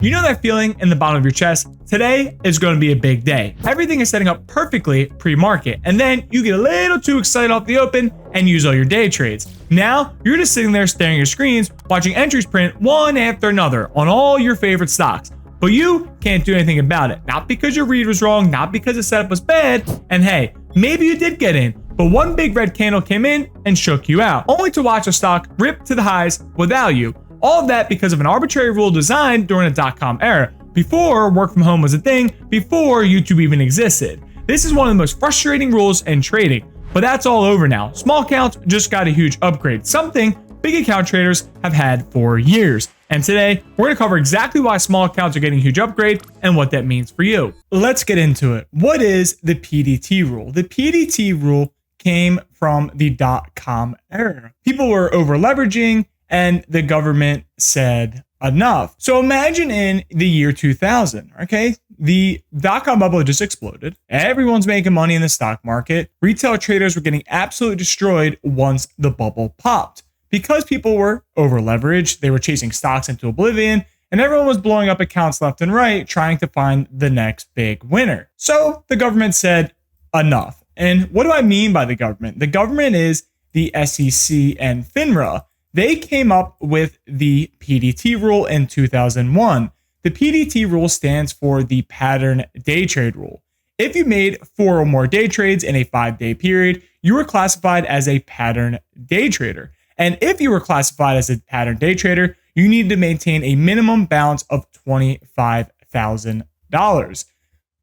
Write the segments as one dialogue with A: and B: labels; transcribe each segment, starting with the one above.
A: You know that feeling in the bottom of your chest? Today is going to be a big day. Everything is setting up perfectly pre-market, and then you get a little too excited off the open and use all your day trades. Now, you're just sitting there staring at your screens, watching entries print one after another on all your favorite stocks. But you can't do anything about it. Not because your read was wrong, not because the setup was bad, and hey, maybe you did get in, but one big red candle came in and shook you out, only to watch a stock rip to the highs without you. All of that because of an arbitrary rule designed during the dot-com era, before work from home was a thing, before YouTube even existed. This is one of the most frustrating rules in trading, but that's all over now. Small accounts just got a huge upgrade, something big account traders have had for years. And today, we're going to cover exactly why small accounts are getting a huge upgrade and what that means for you. Let's get into it. What is the PDT rule? The PDT rule came from the dot-com era. People were over leveraging, and the government said enough. So imagine in the year 2000, okay? The dot-com bubble just exploded. Everyone's making money in the stock market. Retail traders were getting absolutely destroyed once the bubble popped. Because people were over leveraged, they were chasing stocks into oblivion, and everyone was blowing up accounts left and right, trying to find the next big winner. So the government said enough. And what do I mean by the government? The government is the SEC and FINRA. They came up with the PDT rule in 2001. The PDT rule stands for the pattern day trade rule. If you made 4 or more day trades in a 5-day period, you were classified as a pattern day trader. And if you were classified as a pattern day trader, you needed to maintain a minimum balance of $25,000.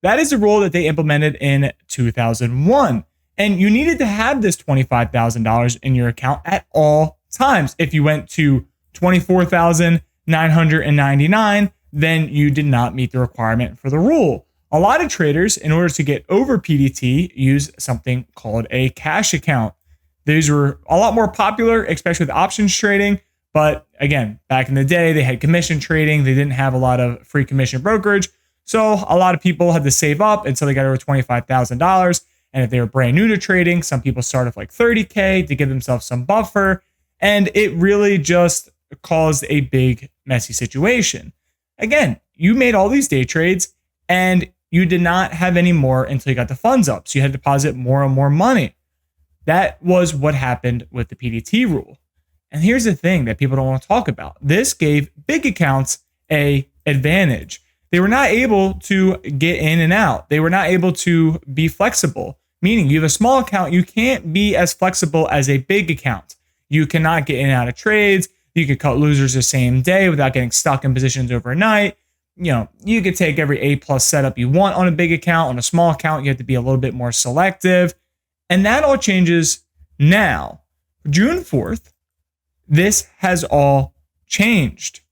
A: That is the rule that they implemented in 2001. And you needed to have this $25,000 in your account at all times. If you went to 24,999, then you did not meet the requirement for the rule. A lot of traders, in order to get over PDT, use something called a cash account. These were a lot more popular, especially with options trading. But again, back in the day, they had commission trading. They didn't have a lot of free commission brokerage. So a lot of people had to save up until they got over $25,000. And if they were brand new to trading, some people started with like $30K to give themselves some buffer. And it really just caused a big, messy situation. Again, you made all these day trades and you did not have any more until you got the funds up. So you had to deposit more and more money. That was what happened with the PDT rule. And here's the thing that people don't want to talk about. This gave big accounts an advantage. They were not able to get in and out. They were not able to be flexible, meaning you have a small account, you can't be as flexible as a big account. You cannot get in and out of trades. You could cut losers the same day without getting stuck in positions overnight. You know, you could take every A+ setup you want on a big account. On a small account, you have to be a little bit more selective. And that all changes now. June 4th, this has all changed.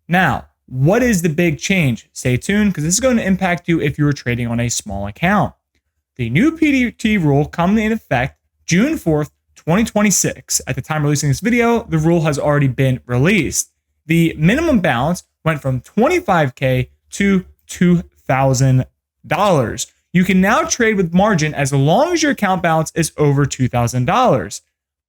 A: Now, what is the big change? Stay tuned because this is going to impact you if you were trading on a small account. The new PDT rule comes in effect June 4th, 2026. At the time of releasing this video, the rule has already been released. The minimum balance went from $25K to $2,000. You can now trade with margin as long as your account balance is over $2,000.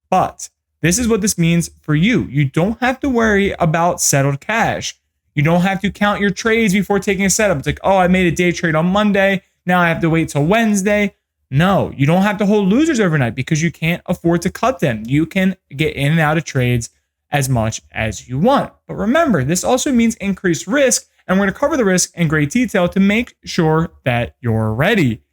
A: But this is what this means for you. You don't have to worry about settled cash. You don't have to count your trades before taking a setup. It's like, oh, I made a day trade on Monday. Now I have to wait till Wednesday. No, you don't have to hold losers overnight because you can't afford to cut them. You can get in and out of trades as much as you want. But remember, this also means increased risk, and we're going to cover the risk in great detail to make sure that you're ready.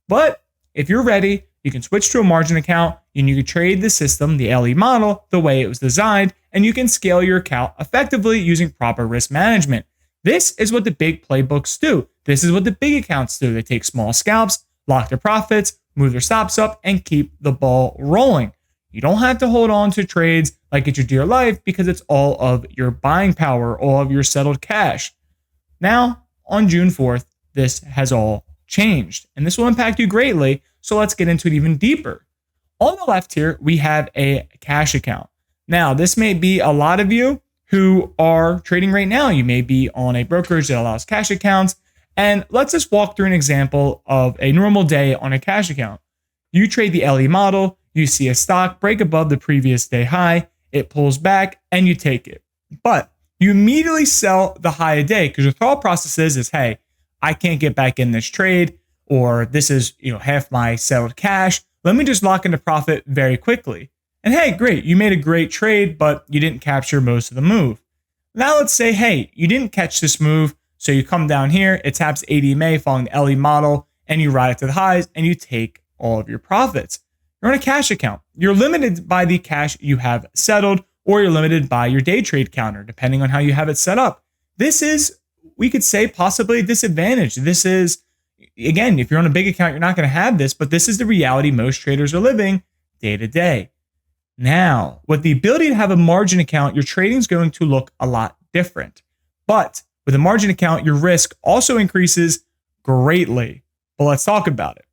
A: But if you're ready, you can switch to a margin account and you can trade the system, the LE model, the way it was designed, and you can scale your account effectively using proper risk management. This is what the big playbooks do. This is what the big accounts do. They take small scalps, lock their profits, move their stops up, and keep the ball rolling. You don't have to hold on to trades like it's your dear life because it's all of your buying power, all of your settled cash. Now, on June 4th, this has all changed, and this will impact you greatly, so let's get into it even deeper. On the left here, we have a cash account. Now, this may be a lot of you who are trading right now. You may be on a brokerage that allows cash accounts. And let's just walk through an example of a normal day on a cash account. You trade the LE model, you see a stock break above the previous day high, it pulls back, and you take it. But you immediately sell the high a day because your thought process is, hey, I can't get back in this trade, or this is, half my settled cash. Let me just lock into profit very quickly. And hey, great, you made a great trade, but you didn't capture most of the move. Now let's say, hey, you didn't catch this move, so you come down here, it taps ADMA following the LE model, and you ride it to the highs, and you take all of your profits. You're on a cash account. You're limited by the cash you have settled, or you're limited by your day trade counter, depending on how you have it set up. This is, we could say, possibly a disadvantage. This is, again, if you're on a big account, you're not going to have this, but this is the reality most traders are living day to day. Now, with the ability to have a margin account, your trading is going to look a lot different. But with a margin account, your risk also increases greatly. But let's talk about it.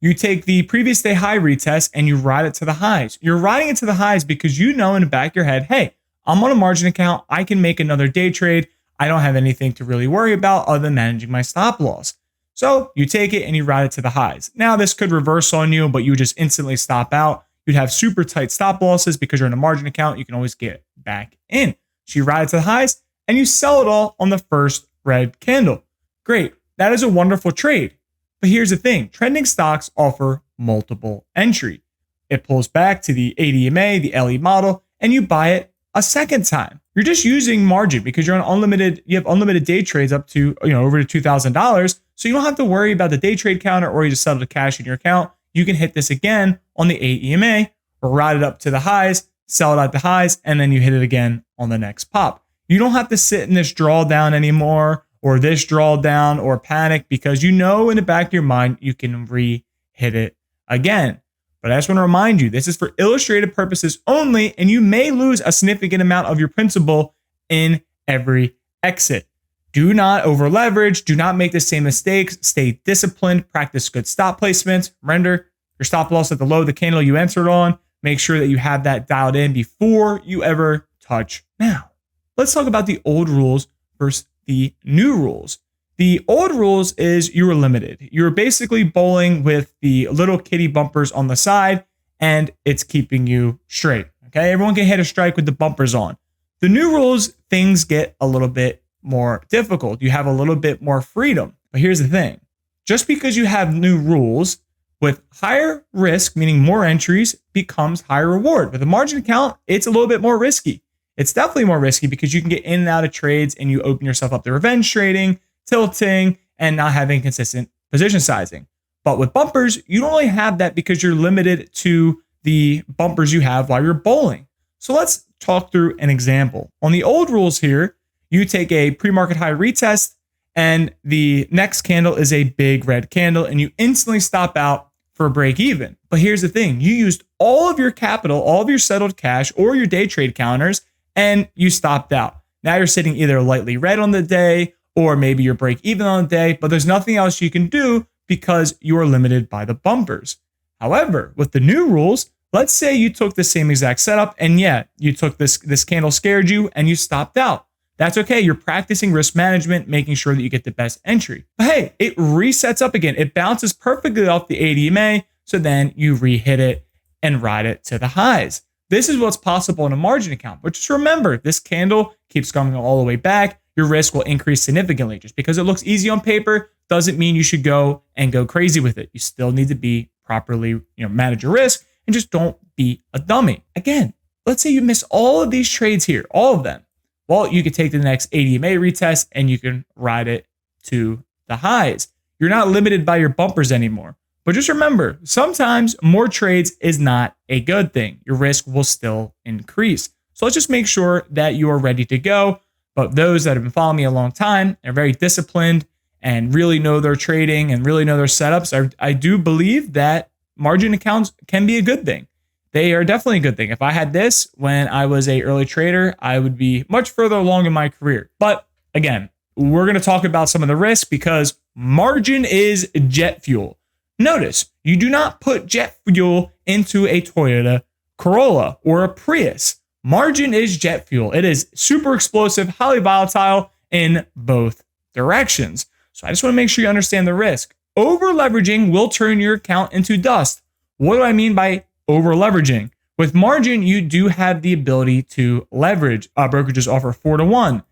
A: You take the previous day high retest and you ride it to the highs. You're riding it to the highs because you know in the back of your head, hey, I'm on a margin account. I can make another day trade. I don't have anything to really worry about other than managing my stop loss. So you take it and you ride it to the highs. Now this could reverse on you, but you just instantly stop out. You'd have super tight stop losses because you're in a margin account. You can always get back in. So you ride it to the highs and you sell it all on the first red candle. Great. That is a wonderful trade. But here's the thing. Trending stocks offer multiple entry. It pulls back to the ADMA, the LE model, and you buy it a second time. You're just using margin because you're on you have unlimited day trades up to, over to $2,000. So you don't have to worry about the day trade counter or you just settle the cash in your account. You can hit this again on the AEMA, or ride it up to the highs, sell it at the highs, and then you hit it again on the next pop. You don't have to sit in this drawdown anymore, or this drawdown, or panic, because you know in the back of your mind you can re-hit it again. But I just want to remind you, this is for illustrative purposes only, and you may lose a significant amount of your principal in every exit. Do not over leverage. Do not make the same mistakes. Stay disciplined. Practice good stop placements. Render your stop loss at the low of the candle you entered on. Make sure that you have that dialed in before you ever touch now. Let's talk about the old rules versus the new rules. The old rules is you were limited. You were basically bowling with the little kitty bumpers on the side, and it's keeping you straight. Okay, everyone can hit a strike with the bumpers on. The new rules, things get a little bit more difficult. You have a little bit more freedom. But here's the thing. Just because you have new rules, with higher risk, meaning more entries, becomes higher reward. With a margin account, it's a little bit more risky. It's definitely more risky because you can get in and out of trades and you open yourself up to revenge trading, tilting, and not having consistent position sizing. But with bumpers, you don't really have that because you're limited to the bumpers you have while you're bowling. So let's talk through an example. On the old rules here, you take a pre-market high retest and the next candle is a big red candle and you instantly stop out for a break even. But here's the thing. You used all of your capital, all of your settled cash or your day trade counters, and you stopped out. Now you're sitting either lightly red on the day or maybe you're break even on the day, but there's nothing else you can do because you are limited by the bumpers. However, with the new rules, let's say you took the same exact setup and you took this candle scared you and you stopped out. That's okay. You're practicing risk management, making sure that you get the best entry. But hey, it resets up again. It bounces perfectly off the ADMA. So then you re-hit it and ride it to the highs. This is what's possible in a margin account. But just remember, this candle keeps coming all the way back. Your risk will increase significantly. Just because it looks easy on paper doesn't mean you should go crazy with it. You still need to be properly, manage your risk and just don't be a dummy. Again, let's say you miss all of these trades here, all of them. Well, you could take the next ADMA retest and you can ride it to the highs. You're not limited by your bumpers anymore. But just remember, sometimes more trades is not a good thing. Your risk will still increase. So let's just make sure that you are ready to go. But those that have been following me a long time are very disciplined and really know their trading and really know their setups. I do believe that margin accounts can be a good thing. They are definitely a good thing. If I had this when I was an early trader, I would be much further along in my career. But again, we're going to talk about some of the risks because margin is jet fuel. Notice, you do not put jet fuel into a Toyota Corolla or a Prius. Margin is jet fuel. It is super explosive, highly volatile in both directions. So I just want to make sure you understand the risk. Over leveraging will turn your account into dust. What do I mean by over leveraging? With margin, you do have the ability to leverage. Brokerages offer 4-to-1.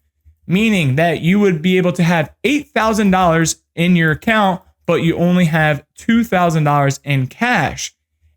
A: meaning that you would be able to have $8,000 in your account, but you only have $2,000 in cash.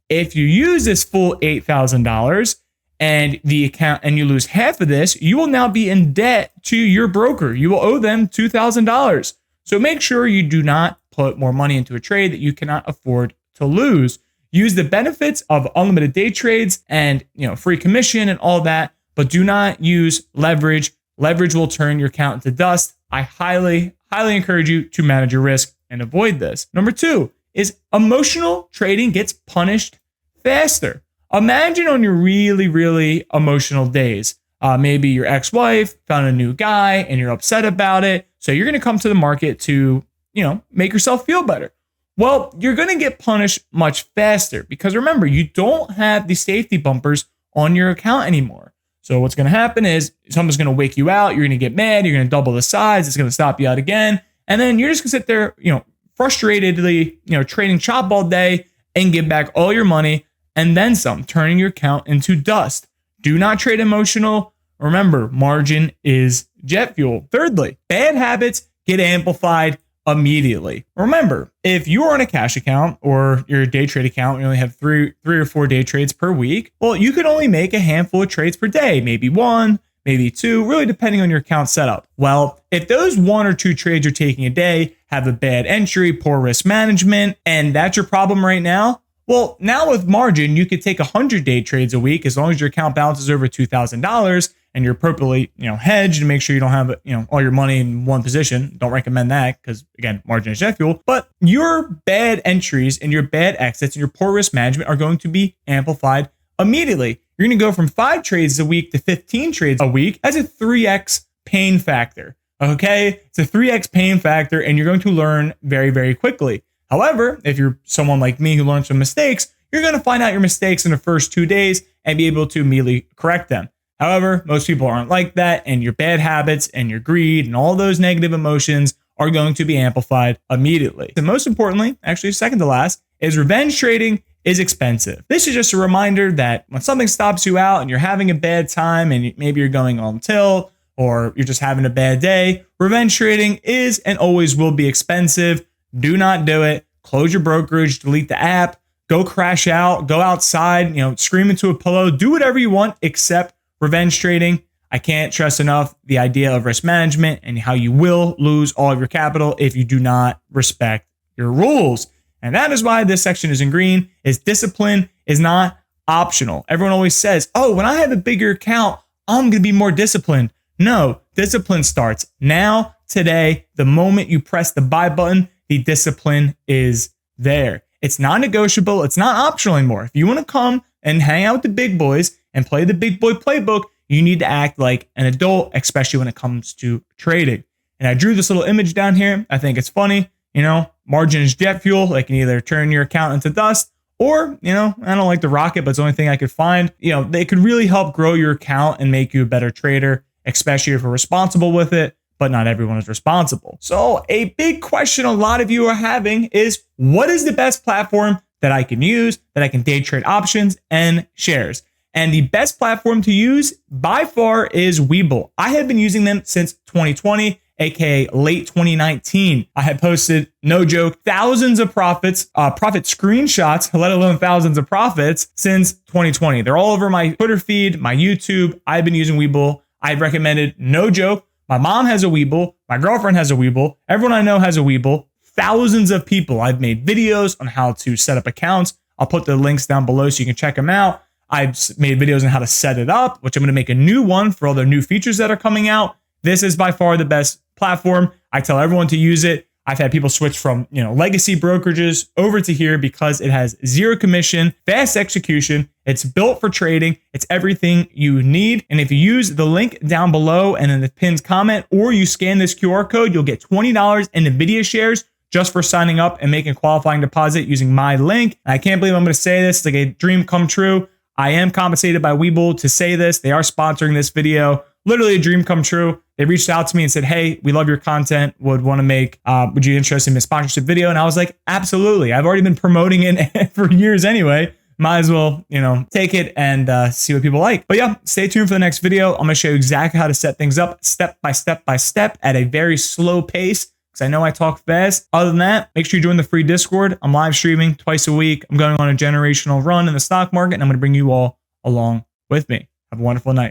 A: If you use this full $8,000 and the account and you lose half of this, you will now be in debt to your broker. You will owe them $2,000. So make sure you do not put more money into a trade that you cannot afford to lose. Use the benefits of unlimited day trades and free commission and all that, but do not use leverage. Leverage will turn your account into dust. I highly encourage you to manage your risk and avoid this. Number 2 is emotional trading gets punished faster. Imagine on your really, really emotional days, maybe your ex-wife found a new guy and you're upset about it. So you're going to come to the market to, make yourself feel better. Well, you're going to get punished much faster because remember, you don't have the safety bumpers on your account anymore. So what's going to happen is someone's going to wake you out. You're going to get mad. You're going to double the size. It's going to stop you out again. And then you're just going to sit there, frustratedly, trading chop all day and give back all your money and then some, turning your account into dust. Do not trade emotional. Remember, margin is jet fuel. Thirdly, bad habits get amplified immediately. Remember, if you are on a cash account or your day trade account, you only have three or 4 day trades per week. Well, you could only make a handful of trades per day, maybe 1, maybe 2, really depending on your account setup. Well, if those 1 or 2 trades you're taking a day have a bad entry, poor risk management, and that's your problem right now, well, now with margin, you could take 100 day trades a week as long as your account balance is over $2,000 and you're appropriately, hedged to make sure you don't have, all your money in one position. Don't recommend that because again, margin is jet fuel. But your bad entries and your bad exits and your poor risk management are going to be amplified immediately. You're going to go from 5 trades a week to 15 trades a week. That's a 3x pain factor. Okay, it's a 3x pain factor, and you're going to learn very, very quickly. However, if you're someone like me who learns from mistakes, you're going to find out your mistakes in the first 2 days and be able to immediately correct them. However, most people aren't like that, and your bad habits and your greed and all those negative emotions are going to be amplified immediately. And most importantly, actually second to last, is revenge trading is expensive. This is just a reminder that when something stops you out and you're having a bad time and maybe you're going on tilt or you're just having a bad day, revenge trading is and always will be expensive. Do not do it. Close your brokerage, delete the app, go crash out, go outside, scream into a pillow, do whatever you want except revenge trading. I can't stress enough the idea of risk management and how you will lose all of your capital if you do not respect your rules. And that is why this section is in green, is discipline is not optional. Everyone always says, oh, when I have a bigger account, I'm going to be more disciplined. No, discipline starts now, today. The moment you press the buy button, the discipline is there. It's non-negotiable. It's not optional anymore. If you want to come and hang out with the big boys and play the big boy playbook, you need to act like an adult, especially when it comes to trading. And I drew this little image down here. I think it's funny. Margin is jet fuel. It can either turn your account into dust or, I don't like the rocket, but it's the only thing I could find. They could really help grow your account and make you a better trader, especially if you're responsible with it. But not everyone is responsible. So a big question a lot of you are having is, what is the best platform that I can use, that I can day trade options and shares? And the best platform to use by far is Webull. I have been using them since 2020, aka late 2019. I had posted, no joke, thousands of profit screenshots, let alone thousands of profits since 2020. They're all over my Twitter feed, my YouTube. I've been using Webull. I've recommended, no joke, my mom has a Webull. My girlfriend has a Webull. Everyone I know has a Webull. Thousands of people. I've made videos on how to set up accounts. I'll put the links down below so you can check them out. I've made videos on how to set it up, which I'm going to make a new one for all the new features that are coming out. This is by far the best platform. I tell everyone to use it. I've had people switch from, legacy brokerages over to here because it has zero commission, fast execution. It's built for trading. It's everything you need. And if you use the link down below and in the pinned comment, or you scan this QR code, you'll get $20 in NVIDIA shares just for signing up and making a qualifying deposit using my link. And I can't believe I'm going to say this. It's like a dream come true. I am compensated by Webull to say this. They are sponsoring this video. Literally a dream come true. They reached out to me and said, hey, we love your content. Would you interested in a sponsorship video? And I was like, absolutely. I've already been promoting it for years anyway. might as well, take it and see what people like. But yeah, stay tuned for the next video. I'm going to show you exactly how to set things up step by step by step at a very slow pace, because I know I talk fast. Other than that, make sure you join the free Discord. I'm live streaming twice a week. I'm going on a generational run in the stock market, and I'm going to bring you all along with me. Have a wonderful night.